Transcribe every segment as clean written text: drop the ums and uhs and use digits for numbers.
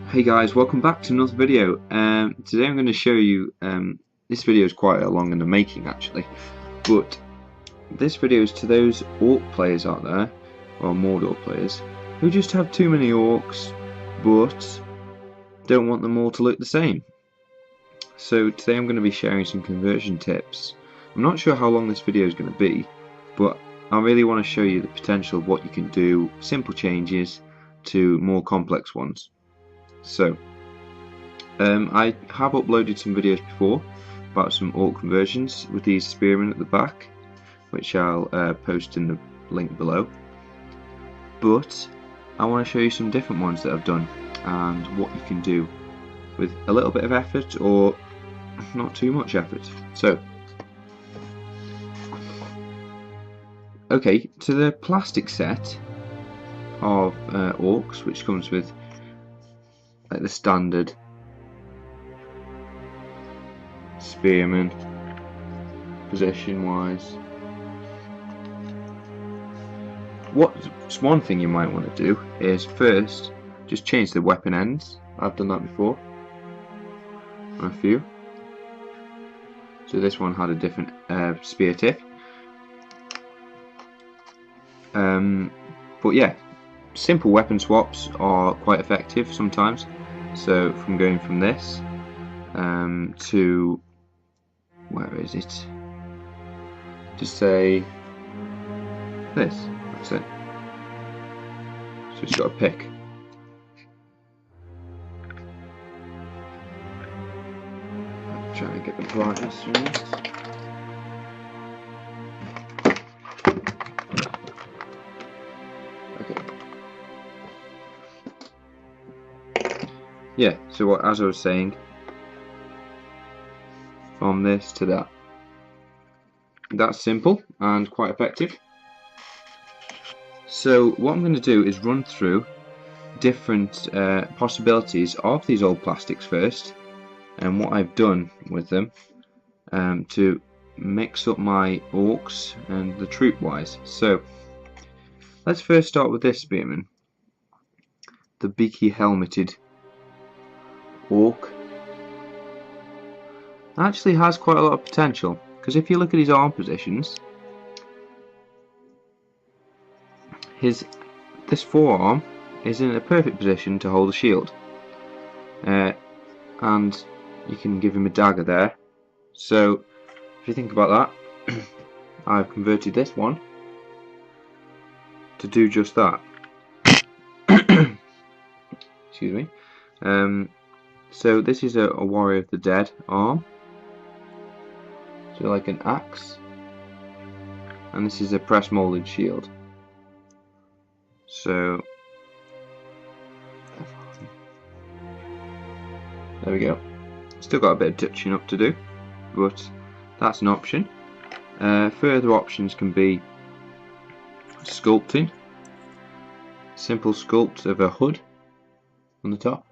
Hey guys, welcome back to another video. Today I'm going to show you, this video is quite long in the making actually, but this video is to those orc players out there, or Mordor players, who just have too many orcs, but don't want them all to look the same. So today I'm going to be sharing some conversion tips. I'm not sure how long this video is going to be, but I really want to show you the potential of what you can do, simple changes to more complex ones. So, I have uploaded some videos before about some orc conversions with these spearmen at the back, which I'll post in the link below. But I want to show you some different ones that I've done and what you can do with a little bit of effort or not too much effort. So, okay, to the plastic set of orcs, which comes with like the standard spearman position wise. What's one thing you might want to do is first just change the weapon ends. I've done that before on a few. So this one had a different spear tip. But yeah, simple weapon swaps are quite effective sometimes. So from going from this to, where is it? To say this. That's it. So it's got a pick. I'm trying to get the brightness from this. Yeah, so as I was saying, from this to that. That's simple and quite effective. So what I'm going to do is run through different possibilities of these old plastics first, and what I've done with them to mix up my orcs and the troop wise. So let's first start with this spearman, the Beaky helmeted orc. Actually has quite a lot of potential, because if you look at his arm positions, this forearm is in a perfect position to hold a shield, and you can give him a dagger there. So if you think about that, I've converted this one to do just that. Excuse me. So this is a Warrior of the Dead arm, so like an axe, and this is a press molded shield. So there we go. Still got a bit of touching up to do, but that's an option. Further options can be sculpting, simple sculpt of a hood on the top.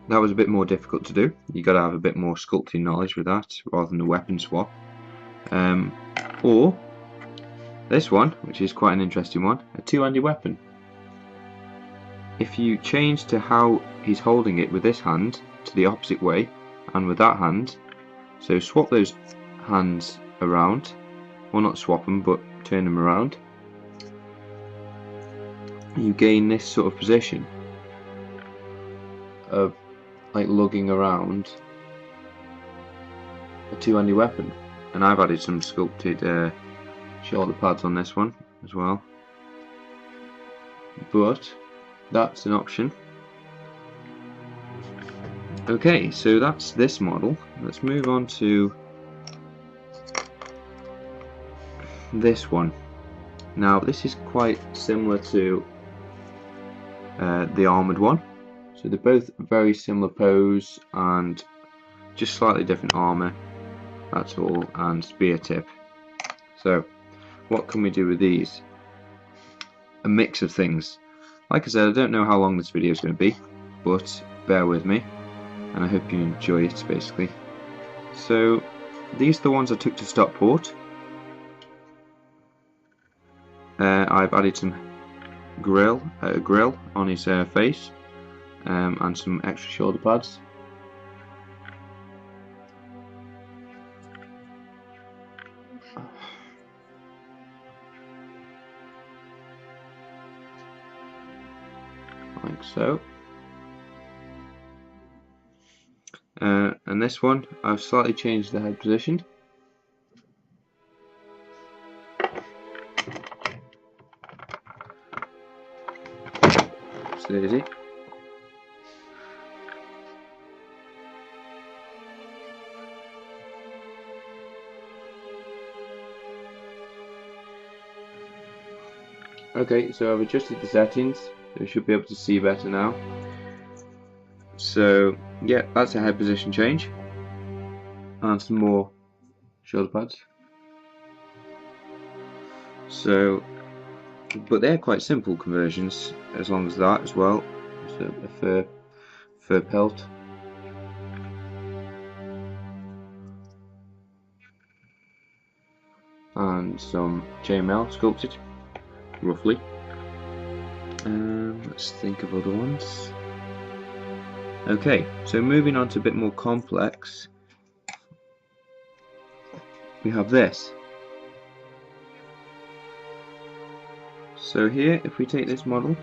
That was a bit more difficult to do. You got to have a bit more sculpting knowledge with that rather than the weapon swap. Or this one, which is quite an interesting one, a two-handed weapon. If you change to how he's holding it with this hand to the opposite way and with that hand, so swap those hands around, well, not swap them but turn them around, you gain this sort of position of like lugging around a two-handed weapon. And I've added some sculpted shoulder pads on this one as well, but that's an option. Okay, so that's this model. Let's move on to this one. Now this is quite similar to the armoured one. So they're both very similar pose and just slightly different armour, that's all, and spear tip. So what can we do with these? A mix of things. Like I said, I don't know how long this video is going to be, but bear with me and I hope you enjoy it basically. So these are the ones I took to Stockport. I've added some grill on his face, and some extra shoulder pads. Like so. And this one, I've slightly changed the head position. It's easy. Okay, so I've adjusted the settings, so you should be able to see better now. So yeah, that's a head position change, and some more shoulder pads. So, but they're quite simple conversions, as long as that as well. So a fur pelt. And some chainmail sculpted, roughly. Let's think of other ones. Okay, so moving on to a bit more complex, we have this. So here, if we take this model,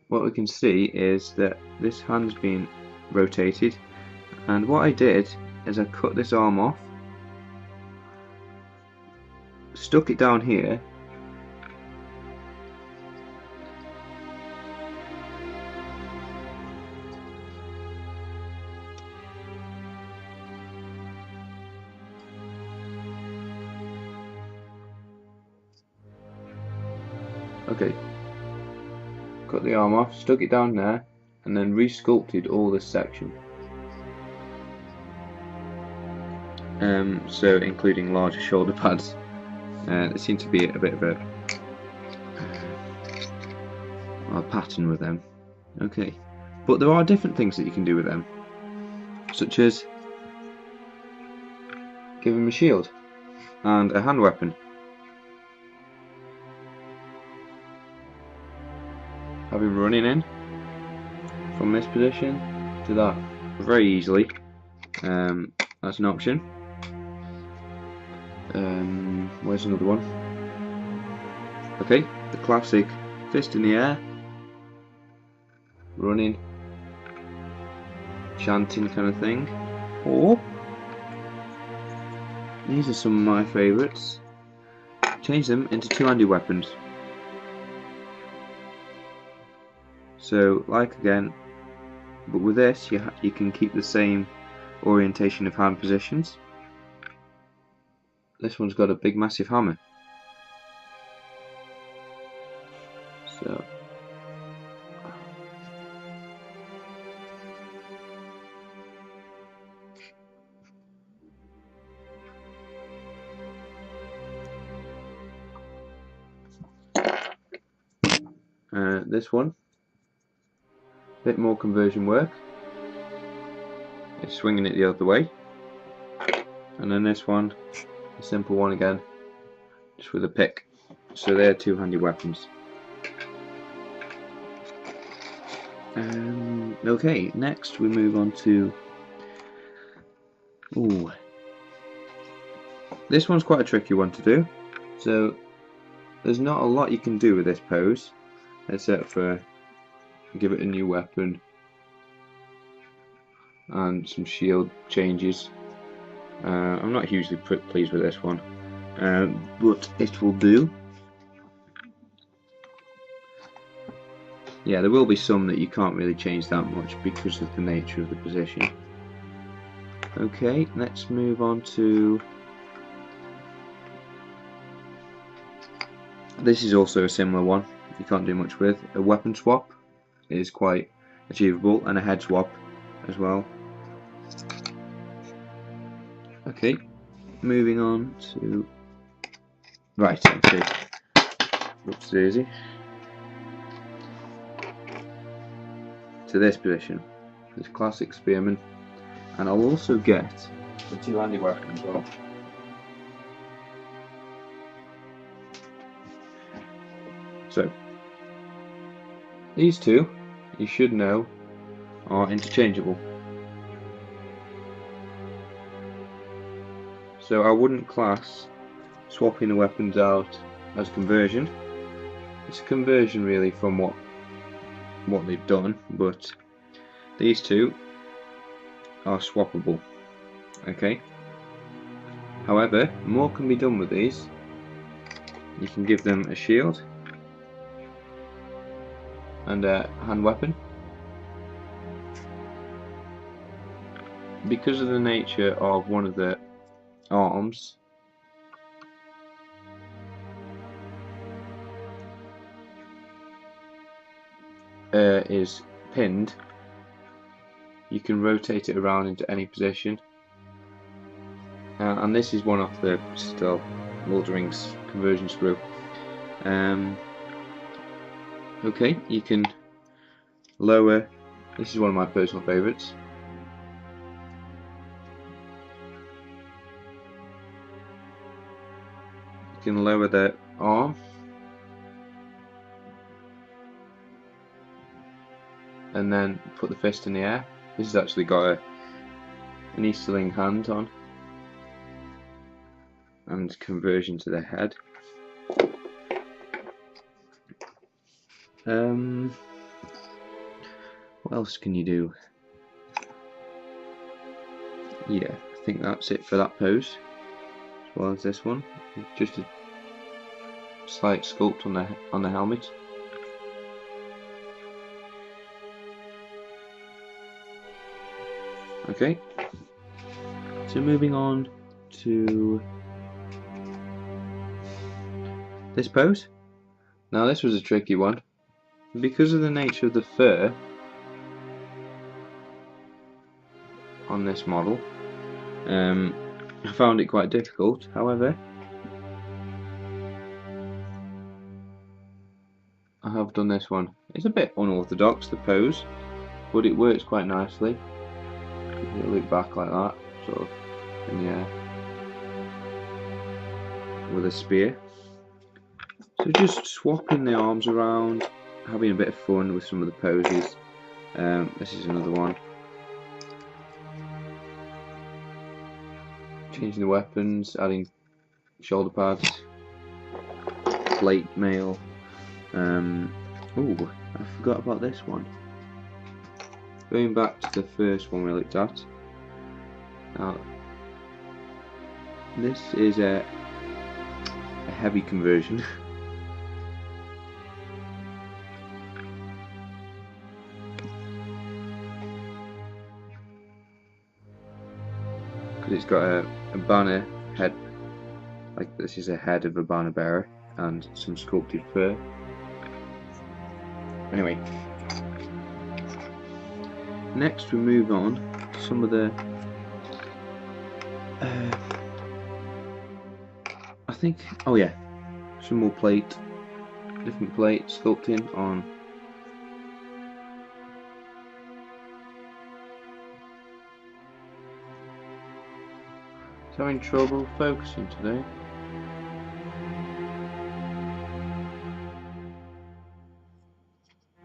what we can see is that this hand's been rotated, and what I did is I cut this arm off, stuck it down here, okay, cut the arm off, stuck it down there, and then re-sculpted all this section. So including larger shoulder pads. There seems to be a bit of a pattern with them. Okay, but there are different things that you can do with them, such as give him a shield and a hand weapon. Have him running in from this position to that very easily. That's an option. Where's another one? Okay, the classic fist in the air, running, chanting kind of thing. Or these are some of my favourites. Change them into two-handed weapons. So, like again, but with this you can keep the same orientation of hand positions. This one's got a big massive hammer. So this one, a bit more conversion work. It's swinging it the other way. And then this one, a simple one again, just with a pick. So they're two-handed weapons. Okay, next we move on to... Ooh. This one's quite a tricky one to do. So there's not a lot you can do with this pose, except for give it a new weapon and some shield changes. I'm not hugely pleased with this one, but it will do. Yeah, there will be some that you can't really change that much because of the nature of the position. Okay, let's move on to... This is also a similar one, you can't do much with. A weapon swap is quite achievable, and a head swap as well. Okay, moving on to... Right, okay. Looks daisy. To this position, this classic spearman, and I'll also get the two-handed weapon as well. So these two, you should know, are interchangeable. So I wouldn't class swapping the weapons out as conversion. It's a conversion really from what they've done, but these two are swappable. Okay. However, more can be done with these. You can give them a shield and a hand weapon. Because of the nature of one of the arms, is pinned, you can rotate it around into any position, and this is one of the Lord of the Rings conversion screw. Okay, you can lower. This is one of my personal favourites. You can lower the arm and then put the fist in the air. This has actually got an Easterling hand on, and conversion to the head. What else can you do? Yeah, I think that's it for that pose, as well as this one. Just a slight sculpt on the helmet. Okay, so moving on to this pose. Now this was a tricky one. Because of the nature of the fur on this model, I found it quite difficult. However, I have done this one. It's a bit unorthodox, the pose, but it works quite nicely. You look back like that, sort of in the air, with a spear. So just swapping the arms around, having a bit of fun with some of the poses. This is another one. Changing the weapons, adding shoulder pads, plate mail. Ooh, I forgot about this one. Going back to the first one we looked at. Now, this is a heavy conversion. Because it's got a banner head, like this is a head of a banner bearer, and some sculpted fur. Anyway, next we move on to some of the I think, oh yeah, some more different plate sculpting on having trouble focusing today.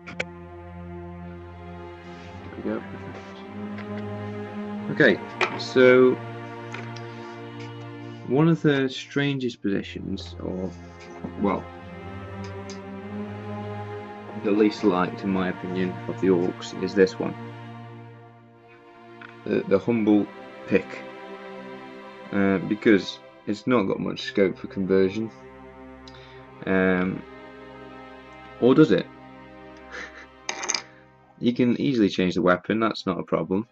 There we go. Okay, so one of the strangest positions, or well, the least liked in my opinion of the Orcs, is this one. The humble pick. Because it's not got much scope for conversion, or does it? You can easily change the weapon, that's not a problem.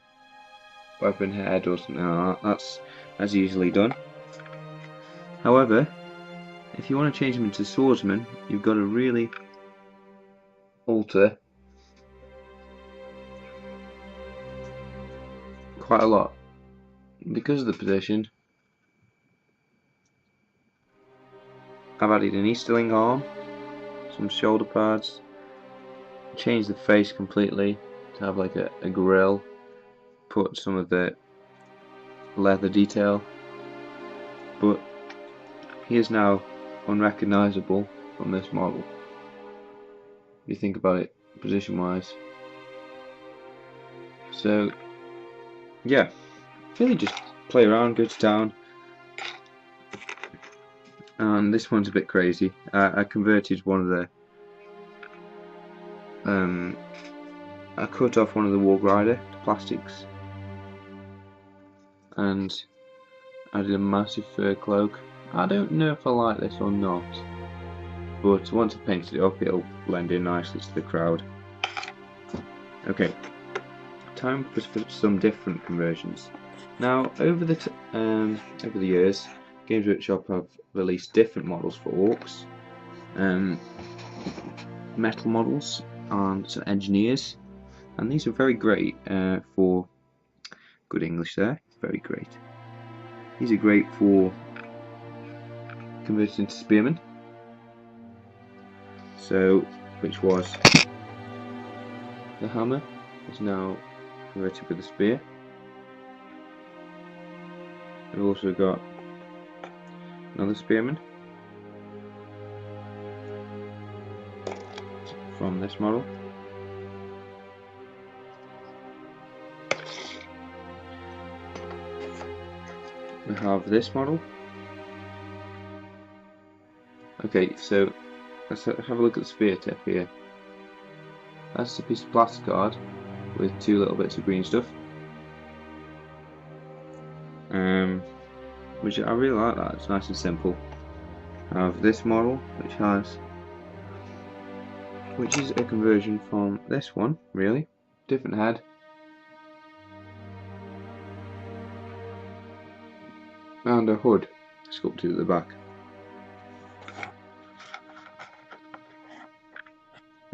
Weapon head or something like that, that's easily done. However, if you want to change them into swordsman, you've got to really alter quite a lot. Because of the position, I've added an Easterling arm, some shoulder pads, changed the face completely to have like a grill, put some of the leather detail, but he is now unrecognisable from this model. you think about it position wise. So yeah, really just play around, go to town. And this one's a bit crazy. I converted one of the I cut off one of the Warg Rider plastics and added a massive fur cloak. I don't know if I like this or not, but once I painted it up it'll blend in nicely to the crowd. Okay, time for some different conversions. Now over the years, Games Workshop have released different models for orcs, metal models and some engineers, and these are very great for good English there, very great. These are great for converting into spearmen. So, which was the hammer is now converted with a spear. We've also got another spearman from this model. We have this model. Okay, so let's have a look at the spear tip here. That's a piece of plastic card with two little bits of green stuff. Which I really like that, it's nice and simple. I have this model which is a conversion from this one, really. Different head. And a hood sculpted at the back.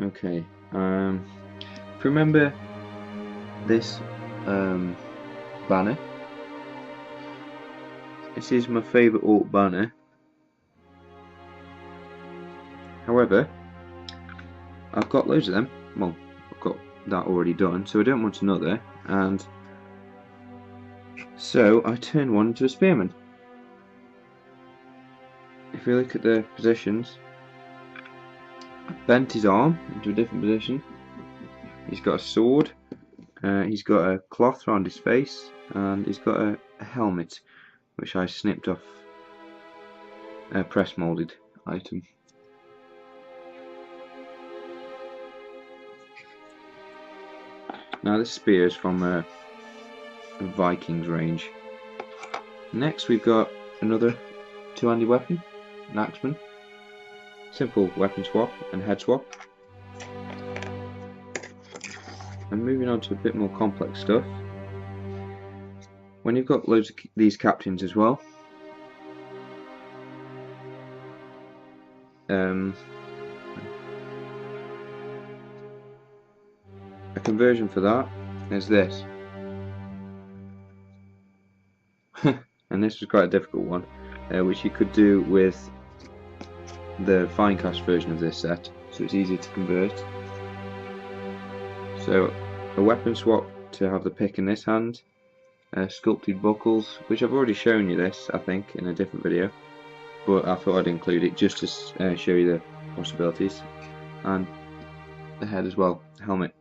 Okay, if you remember this banner, this is my favourite orc banner. However, I've got loads of them. Well, I've got that already done, so I don't want another, and so I turned one into a spearman. If you look at the positions, I bent his arm into a different position. He's got a sword, he's got a cloth around his face, and he's got a helmet which I snipped off a press moulded item. Now this spear is from a Vikings range. Next we've got another two-handed weapon, an axeman. Simple weapon swap and head swap. And moving on to a bit more complex stuff. When you've got loads of these captains as well, a conversion for that is this. And this was quite a difficult one, which you could do with the Finecast version of this set, so it's easier to convert. So a weapon swap to have the pick in this hand, sculpted buckles, which I've already shown you this, I think, in a different video, but I thought I'd include it just to show you the possibilities, and the head as well, helmet.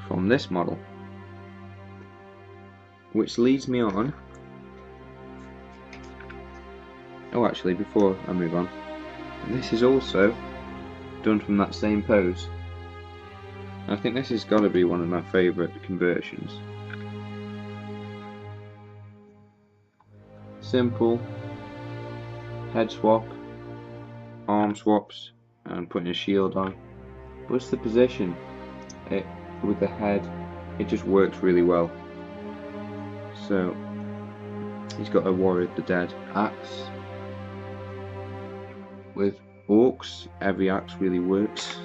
From this model, which leads me on. Oh, actually, before I move on, this is also done from that same pose. I think this has got to be one of my favourite conversions. Simple head swap, arm swaps, and putting a shield on. What's the position? With the head, it just works really well. So he's got a Warrior of the Dead axe. With orcs, every axe really works.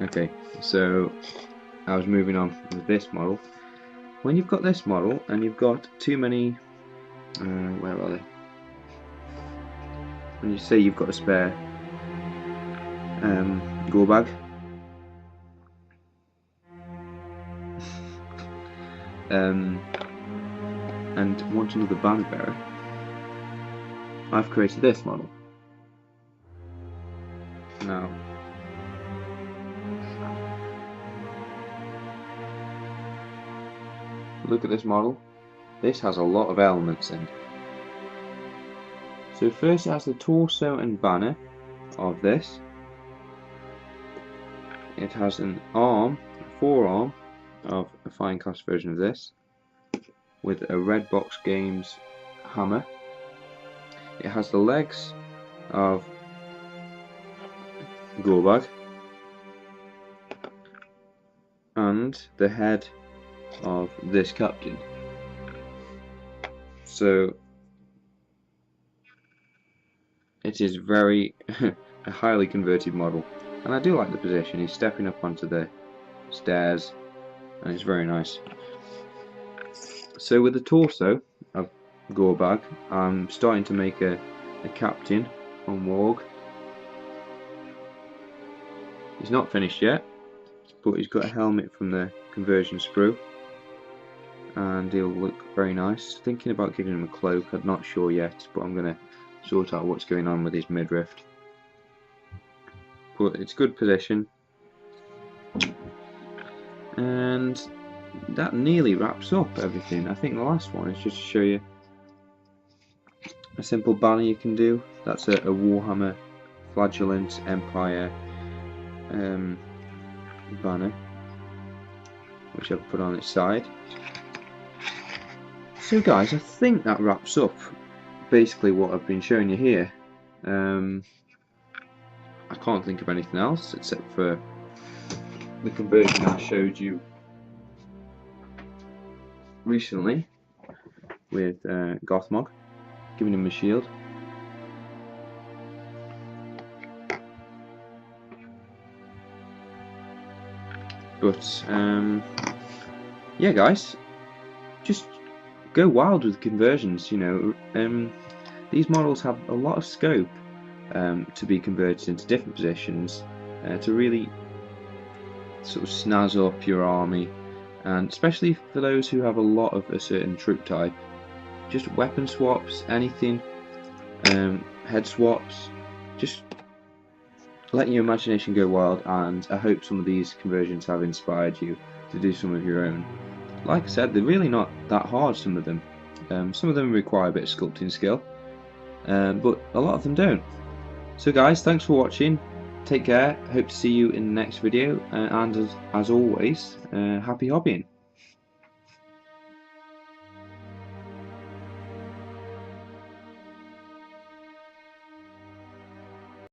Okay, so I was moving on with this model. When you've got this model and you've got too many, where are they? When you say you've got a spare go bag, and want another banner bearer, I've created this model. Now, look at this model. This has a lot of elements in. So first it has the torso and banner of this. It has an arm, a forearm of a fine cast version of this, with a Redbox Games hammer. It has the legs of Gorbag and the head of this captain. So it is very a highly converted model, and I do like the position. He's stepping up onto the stairs and it's very nice. So with the torso of Gorbag, I'm starting to make a captain on Warg. He's not finished yet, but he's got a helmet from the conversion sprue and he'll look very nice. Thinking about giving him a cloak, I'm not sure yet, but I'm going to sort out what's going on with his midriff. But it's good position, and that nearly wraps up everything. I think the last one is just to show you a simple banner you can do. That's a Warhammer Flagellant Empire banner, which I've put on its side. So guys, I think that wraps up basically what I've been showing you here. I can't think of anything else except for the conversion I showed you recently with Gothmog, giving him a shield. But yeah guys, just go wild with conversions, you know. These models have a lot of scope to be converted into different positions to really sort of snazz up your army, and especially for those who have a lot of a certain troop type. Just weapon swaps, anything, head swaps, just letting your imagination go wild, and I hope some of these conversions have inspired you to do some of your own. Like I said, they're really not that hard, some of them. Some of them require a bit of sculpting skill, but a lot of them don't. So guys, thanks for watching, take care, hope to see you in the next video, and as always, happy hobbying.